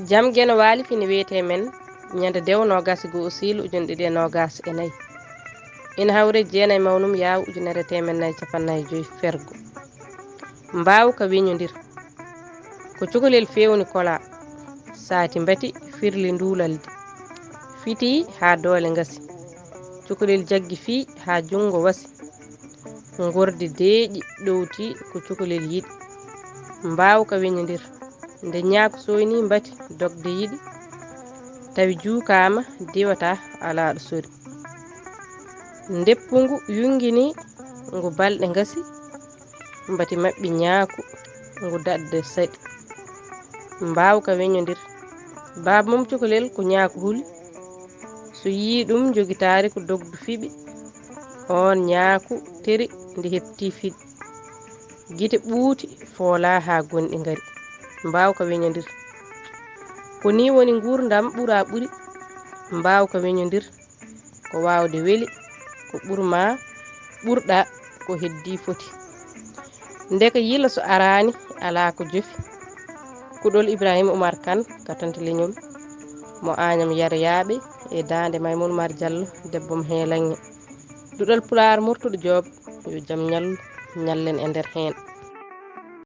jam geno waali fini wiyete men ñande Dewo nogas go Siilo ujune ɗiɗi e nogas e nayyi ina hawre jeenayi mawnum yaw ujunere temen nayyi capannayyi joyi fergo mbaw ka wiñodir ko cukalel fewni kola saati mbati firli ndulalde fiti ha doole ngasi cukalel jaggi fi ha jungo wasi gurdi deeƴi ɗowti ko cukalel yiɗi mbaw ka wiñodir nde ñaako soyni mbati dogde yiɗi tawi juukama diwata ala ɗo sori ndeppugu yungini ngu balɗe ngasi mbati mabɓi ñaaku ngu dadde saɗi mbaw ka weñodir baba mum cukalel ko ñaaku huli so yi ɗum jogitari ko dogdu fiɓi on ñaaku teri nde hepti fiɗi guite ɓuuti foola ha gonɗi ngari mbaw ka weñodir ko ni woni gurdam ɓuura ɓuuri mbaw ka weñodir ko wawde weeli ko ɓurma ɓurɗa ko heddi foti ndeka yila so arani ala ko jofi kuɗol Ibrahima Oumar Kane katante leñol mo Agnam Yarayaɓe e dande Maymouna Mar Diallo debbo mo heelange Duɗal Pulaar Murtuɗo Joob yo jaam ñallu ñallen e nder hen